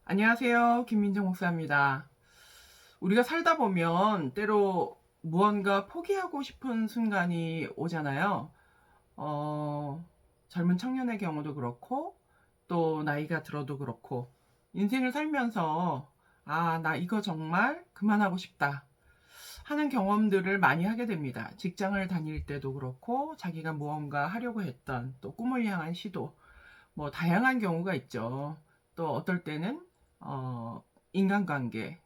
안녕하세요. 김민정 목사입니다. 우리가 살다 보면 때로 무언가 포기하고 싶은 순간이 오잖아요. 어, 젊은 청년의 경우도 그렇고, 또 나이가 들어도 그렇고, 인생을 살면서, 나 이거 정말 그만하고 싶다 하는 경험들을 많이 하게 됩니다. 직장을 다닐 때도 그렇고, 자기가 무언가 하려고 했던 또 꿈을 향한 시도, 뭐 다양한 경우가 있죠. 또 어떨 때는 인간관계,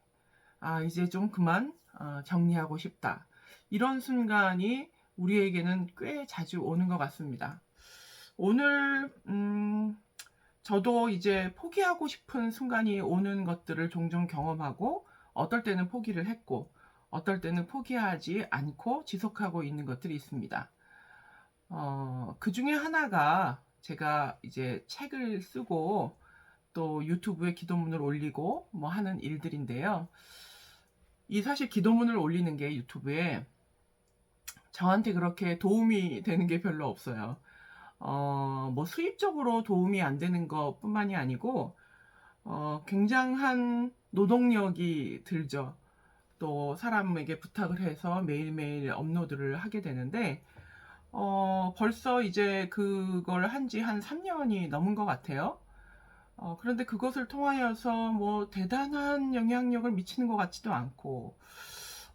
이제 좀 그만 정리하고 싶다. 이런 순간이 우리에게는 꽤 자주 오는 것 같습니다. 오늘 저도 이제 포기하고 싶은 순간이 오는 것들을 종종 경험하고, 어떨 때는 포기를 했고 어떨 때는 포기하지 않고 지속하고 있는 것들이 있습니다. 그 중에 하나가 제가 이제 책을 쓰고 또 유튜브에 기도문을 올리고 뭐 하는 일들인데요. 이 사실 기도문을 올리는 게 유튜브에 저한테 그렇게 도움이 되는 게 별로 없어요. 뭐 수입적으로 도움이 안 되는 것 뿐만이 아니고, 굉장한 노동력이 들죠. 또 사람에게 부탁을 해서 매일매일 업로드를 하게 되는데, 벌써 이제 그걸 한지 한 3년이 넘은 것 같아요. 그런데 그것을 통하여서 뭐 대단한 영향력을 미치는 것 같지도 않고,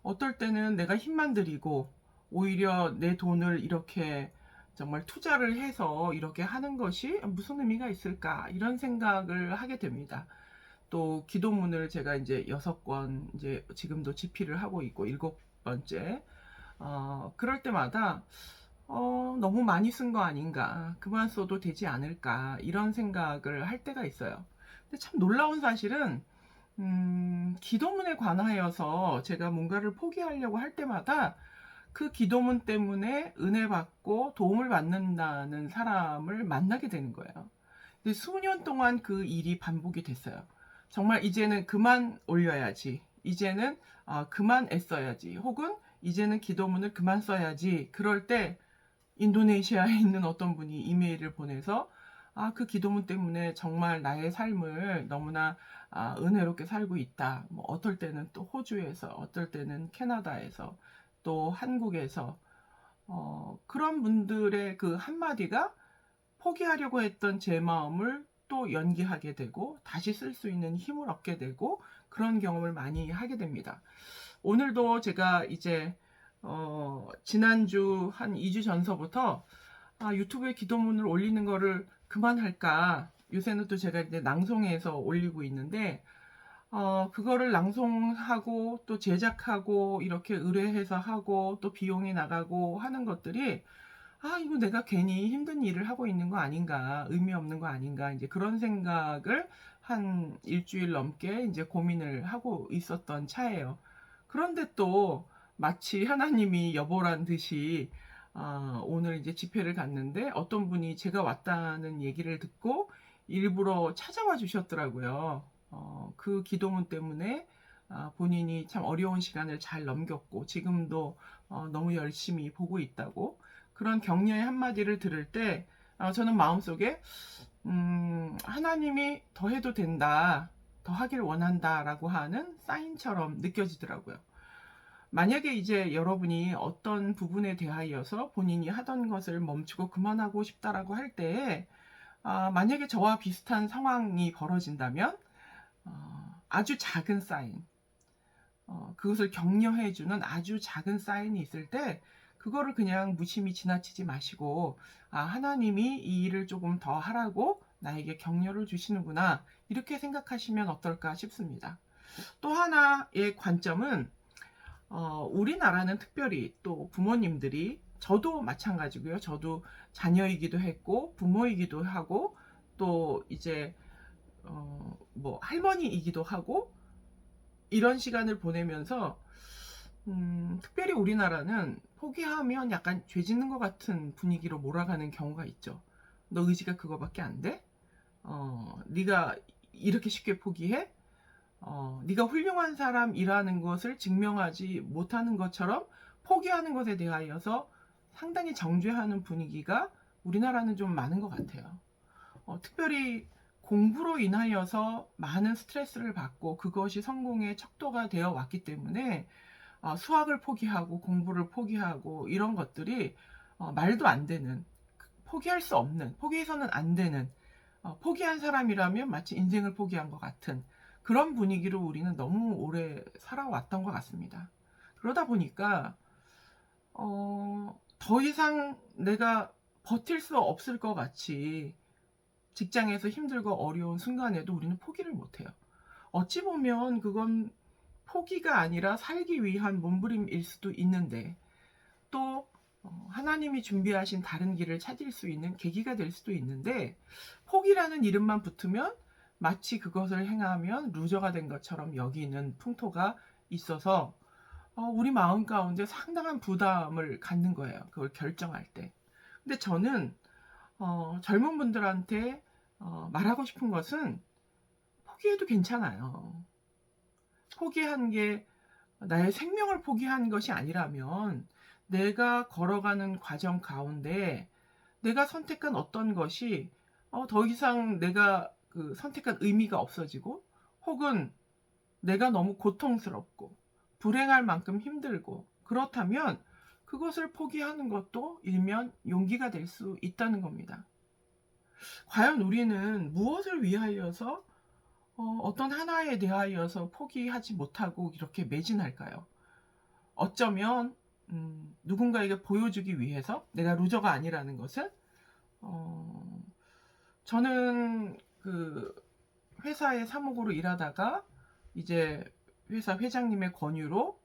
어떨 때는 내가 힘만 들이고 오히려 내 돈을 이렇게 정말 투자를 해서 이렇게 하는 것이 무슨 의미가 있을까 이런 생각을 하게 됩니다. 또 기도문을 제가 이제 6권 이제 지금도 집필을 하고 있고 7번째. 그럴 때마다 너무 많이 쓴 거 아닌가, 그만 써도 되지 않을까 이런 생각을 할 때가 있어요. 근데 참 놀라운 사실은 기도문에 관하여서 제가 뭔가를 포기하려고 할 때마다 그 기도문 때문에 은혜 받고 도움을 받는다는 사람을 만나게 되는 거예요. 근데 수년 동안 그 일이 반복이 됐어요. 정말 이제는 그만 올려야지, 이제는 그만 애써야지, 혹은 이제는 기도문을 그만 써야지. 그럴 때 인도네시아에 있는 어떤 분이 이메일을 보내서 그 기도문 때문에 정말 나의 삶을 너무나 은혜롭게 살고 있다. 뭐 어떨 때는 또 호주에서, 어떨 때는 캐나다에서, 또 한국에서, 그런 분들의 그 한마디가 포기하려고 했던 제 마음을 또 연기하게 되고 다시 쓸 수 있는 힘을 얻게 되고, 그런 경험을 많이 하게 됩니다. 오늘도 제가 이제 지난주 한 2주 전서부터 유튜브에 기도문을 올리는 거를 그만할까. 요새는 또 제가 이제 낭송해서 올리고 있는데, 그거를 낭송하고 또 제작하고 이렇게 의뢰해서 하고 또 비용이 나가고 하는 것들이, 이거 내가 괜히 힘든 일을 하고 있는 거 아닌가, 의미 없는 거 아닌가, 이제 그런 생각을 한 일주일 넘게 이제 고민을 하고 있었던 차예요. 그런데 또 마치 하나님이 여보란 듯이 오늘 이제 집회를 갔는데 어떤 분이 제가 왔다는 얘기를 듣고 일부러 찾아와 주셨더라고요. 그 기도문 때문에 본인이 참 어려운 시간을 잘 넘겼고 지금도 너무 열심히 보고 있다고, 그런 격려의 한마디를 들을 때 저는 마음속에 하나님이 더 해도 된다, 더 하길 원한다라고 하는 사인처럼 느껴지더라고요. 만약에 이제 여러분이 어떤 부분에 대하여서 본인이 하던 것을 멈추고 그만하고 싶다라고 할 때에, 만약에 저와 비슷한 상황이 벌어진다면 아주 작은 사인, 그것을 격려해주는 아주 작은 사인이 있을 때 그거를 그냥 무심히 지나치지 마시고, 하나님이 이 일을 조금 더 하라고 나에게 격려를 주시는구나, 이렇게 생각하시면 어떨까 싶습니다. 또 하나의 관점은, 우리나라는 특별히 또 부모님들이, 저도 마찬가지고요. 저도 자녀이기도 했고 부모이기도 하고 또 이제 뭐 할머니이기도 하고, 이런 시간을 보내면서 특별히 우리나라는 포기하면 약간 죄 짓는 것 같은 분위기로 몰아가는 경우가 있죠. 너 의지가 그거밖에 안 돼? 네가 이렇게 쉽게 포기해? 네가 훌륭한 사람이라는 것을 증명하지 못하는 것처럼 포기하는 것에 대하여서 상당히 정죄하는 분위기가 우리나라는 좀 많은 것 같아요. 특별히 공부로 인하여서 많은 스트레스를 받고 그것이 성공의 척도가 되어 왔기 때문에 수학을 포기하고 공부를 포기하고 이런 것들이 말도 안 되는, 포기할 수 없는, 포기해서는 안 되는, 포기한 사람이라면 마치 인생을 포기한 것 같은 그런 분위기로 우리는 너무 오래 살아왔던 것 같습니다. 그러다 보니까 더 이상 내가 버틸 수 없을 것 같이 직장에서 힘들고 어려운 순간에도 우리는 포기를 못해요. 어찌 보면 그건 포기가 아니라 살기 위한 몸부림일 수도 있는데, 또 하나님이 준비하신 다른 길을 찾을 수 있는 계기가 될 수도 있는데, 포기라는 이름만 붙으면 마치 그것을 행하면 루저가 된 것처럼 여기는 풍토가 있어서 우리 마음 가운데 상당한 부담을 갖는 거예요. 그걸 결정할 때. 근데 저는 젊은 분들한테 말하고 싶은 것은 포기해도 괜찮아요. 포기한 게 나의 생명을 포기한 것이 아니라면 내가 걸어가는 과정 가운데 내가 선택한 어떤 것이 더 이상 내가 그 선택한 의미가 없어지고, 혹은 내가 너무 고통스럽고 불행할 만큼 힘들고 그렇다면 그것을 포기하는 것도 일면 용기가 될 수 있다는 겁니다. 과연 우리는 무엇을 위하여서 어떤 하나에 대하여서 포기하지 못하고 이렇게 매진할까요? 어쩌면 누군가에게 보여주기 위해서 내가 루저가 아니라는 것을. 저는 그 회사의 사무국으로 일하다가 이제 회사 회장님의 권유로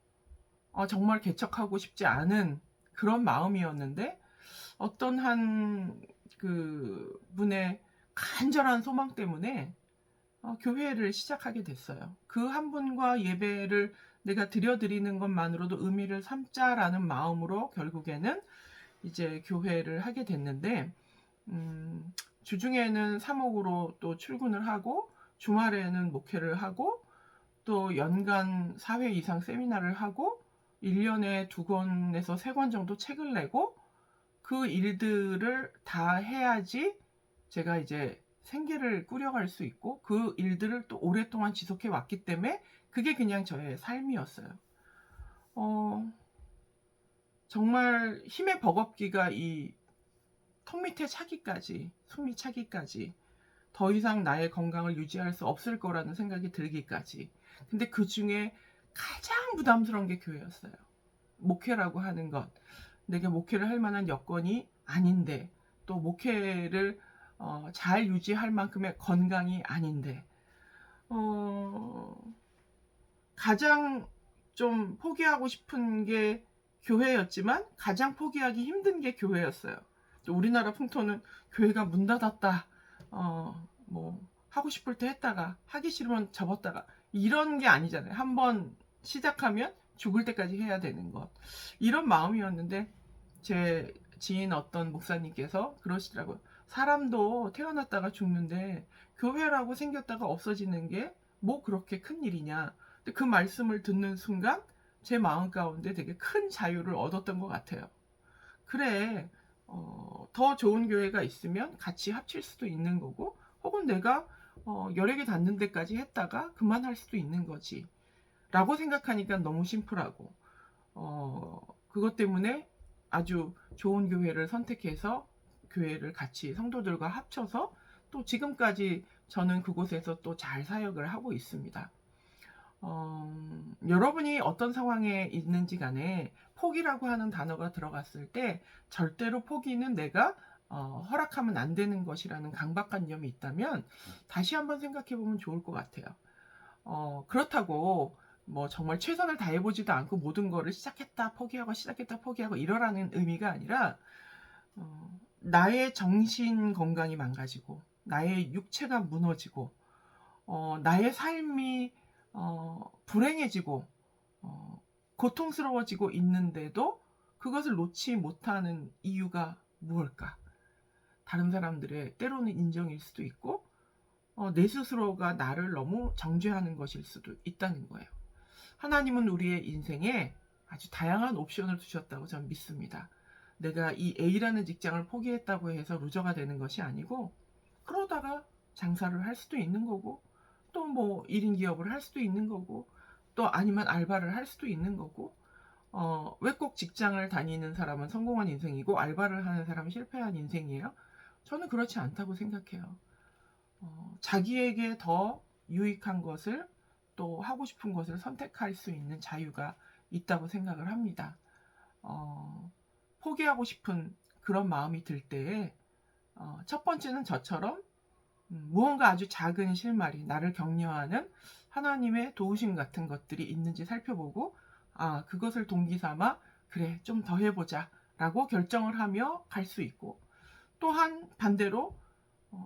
정말 개척하고 싶지 않은 그런 마음이었는데, 어떤 한 그 분의 간절한 소망 때문에 교회를 시작하게 됐어요. 그 한 분과 예배를 내가 드려드리는 것만으로도 의미를 삼자라는 마음으로 결국에는 이제 교회를 하게 됐는데, 주중에는 사목으로 또 출근을 하고 주말에는 목회를 하고 또 연간 4회 이상 세미나를 하고 1년에 2권에서 3권 정도 책을 내고, 그 일들을 다 해야지 제가 이제 생계를 꾸려갈 수 있고 그 일들을 또 오랫동안 지속해 왔기 때문에 그게 그냥 저의 삶이었어요. 정말 힘의 버겁기가 이 턱 밑에 차기까지, 숨이 차기까지, 더 이상 나의 건강을 유지할 수 없을 거라는 생각이 들기까지. 근데 그 중에 가장 부담스러운 게 교회였어요. 목회라고 하는 것. 내가 목회를 할 만한 여건이 아닌데, 또 목회를 잘 유지할 만큼의 건강이 아닌데, 가장 좀 포기하고 싶은 게 교회였지만 가장 포기하기 힘든 게 교회였어요. 우리나라 풍토는 교회가 문 닫았다, 뭐 하고 싶을 때 했다가 하기 싫으면 접었다가 이런 게 아니잖아요. 한번 시작하면 죽을 때까지 해야 되는 것, 이런 마음이었는데 제 지인 어떤 목사님께서 그러시더라고요. 사람도 태어났다가 죽는데 교회라고 생겼다가 없어지는 게 뭐 그렇게 큰 일이냐. 근데 그 말씀을 듣는 순간 제 마음 가운데 되게 큰 자유를 얻었던 것 같아요. 그래, 더 좋은 교회가 있으면 같이 합칠 수도 있는 거고, 혹은 내가 여력이 닿는 데까지 했다가 그만할 수도 있는 거지 라고 생각하니까 너무 심플하고, 그것 때문에 아주 좋은 교회를 선택해서 교회를 같이 성도들과 합쳐서 또 지금까지 저는 그곳에서 또 잘 사역을 하고 있습니다. 여러분이 어떤 상황에 있는지 간에 포기라고 하는 단어가 들어갔을 때 절대로 포기는 내가 허락하면 안 되는 것이라는 강박관념이 있다면 다시 한번 생각해 보면 좋을 것 같아요. 그렇다고 뭐 정말 최선을 다해보지도 않고 모든 거를 시작했다 포기하고 시작했다 포기하고 이러라는 의미가 아니라, 나의 정신 건강이 망가지고 나의 육체가 무너지고 나의 삶이 불행해지고 고통스러워지고 있는데도 그것을 놓지 못하는 이유가 무엇일까? 다른 사람들의 때로는 인정일 수도 있고 내 스스로가 나를 너무 정죄하는 것일 수도 있다는 거예요. 하나님은 우리의 인생에 아주 다양한 옵션을 두셨다고 저는 믿습니다. 내가 이 A라는 직장을 포기했다고 해서 루저가 되는 것이 아니고, 그러다가 장사를 할 수도 있는 거고, 또 뭐 1인 기업을 할 수도 있는 거고, 또 아니면 알바를 할 수도 있는 거고, 왜 꼭 직장을 다니는 사람은 성공한 인생이고 알바를 하는 사람은 실패한 인생이에요? 저는 그렇지 않다고 생각해요. 자기에게 더 유익한 것을, 또 하고 싶은 것을 선택할 수 있는 자유가 있다고 생각을 합니다. 포기하고 싶은 그런 마음이 들 때에 첫 번째는 저처럼 무언가 아주 작은 실마리, 나를 격려하는 하나님의 도우심 같은 것들이 있는지 살펴보고, 그것을 동기 삼아 그래 좀 더 해보자 라고 결정을 하며 갈 수 있고, 또한 반대로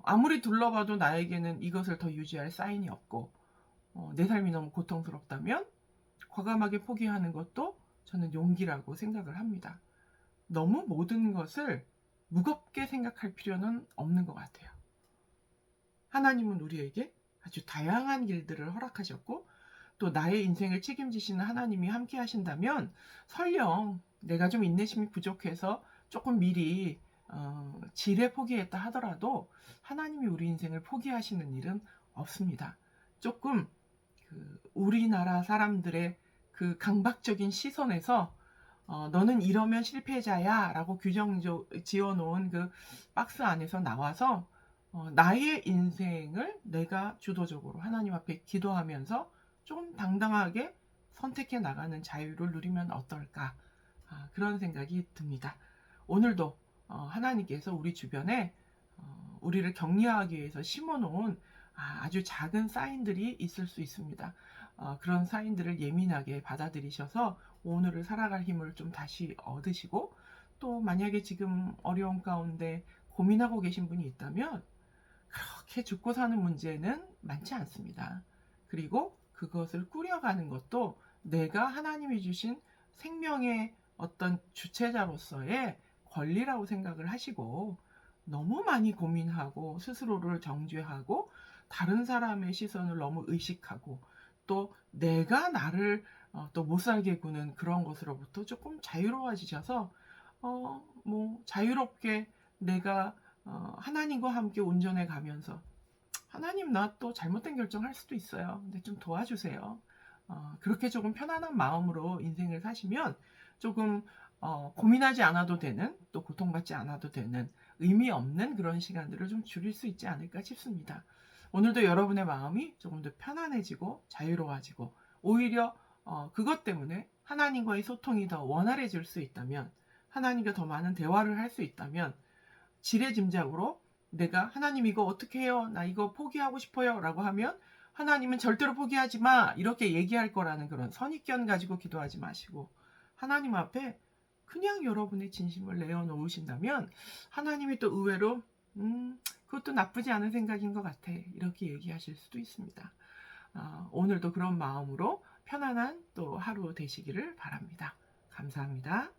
아무리 둘러봐도 나에게는 이것을 더 유지할 사인이 없고, 내 삶이 너무 고통스럽다면 과감하게 포기하는 것도 저는 용기라고 생각을 합니다. 너무 모든 것을 무겁게 생각할 필요는 없는 것 같아요. 하나님은 우리에게 아주 다양한 길들을 허락하셨고, 또 나의 인생을 책임지시는 하나님이 함께 하신다면, 설령 내가 좀 인내심이 부족해서 조금 미리 지레 포기했다 하더라도 하나님이 우리 인생을 포기하시는 일은 없습니다. 조금 우리나라 사람들의 그 강박적인 시선에서 너는 이러면 실패자야 라고 규정 지어놓은 그 박스 안에서 나와서 나의 인생을 내가 주도적으로 하나님 앞에 기도하면서 좀 당당하게 선택해 나가는 자유를 누리면 어떨까, 그런 생각이 듭니다. 오늘도 하나님께서 우리 주변에 우리를 격려하기 위해서 심어놓은 아주 작은 사인들이 있을 수 있습니다. 그런 사인들을 예민하게 받아들이셔서 오늘을 살아갈 힘을 좀 다시 얻으시고, 또 만약에 지금 어려운 가운데 고민하고 계신 분이 있다면 그렇게 죽고 사는 문제는 많지 않습니다. 그리고 그것을 꾸려가는 것도 내가 하나님이 주신 생명의 어떤 주체자로서의 권리라고 생각을 하시고, 너무 많이 고민하고 스스로를 정죄하고 다른 사람의 시선을 너무 의식하고 또 내가 나를 또 못 살게 구는 그런 것으로부터 조금 자유로워지셔서 뭐 자유롭게 내가 하나님과 함께 운전해 가면서, 하나님 나 또 잘못된 결정할 수도 있어요. 근데 좀 도와주세요. 그렇게 조금 편안한 마음으로 인생을 사시면 조금 고민하지 않아도 되는, 또 고통받지 않아도 되는 의미 없는 그런 시간들을 좀 줄일 수 있지 않을까 싶습니다. 오늘도 여러분의 마음이 조금 더 편안해지고 자유로워지고, 오히려 그것 때문에 하나님과의 소통이 더 원활해질 수 있다면, 하나님과 더 많은 대화를 할 수 있다면, 지레짐작으로 내가 하나님 이거 어떻게 해요? 나 이거 포기하고 싶어요 라고 하면 하나님은 절대로 포기하지 마 이렇게 얘기할 거라는 그런 선입견 가지고 기도하지 마시고, 하나님 앞에 그냥 여러분의 진심을 내어놓으신다면 하나님이 또 의외로 그것도 나쁘지 않은 생각인 것 같아 이렇게 얘기하실 수도 있습니다. 오늘도 그런 마음으로 편안한 또 하루 되시기를 바랍니다. 감사합니다.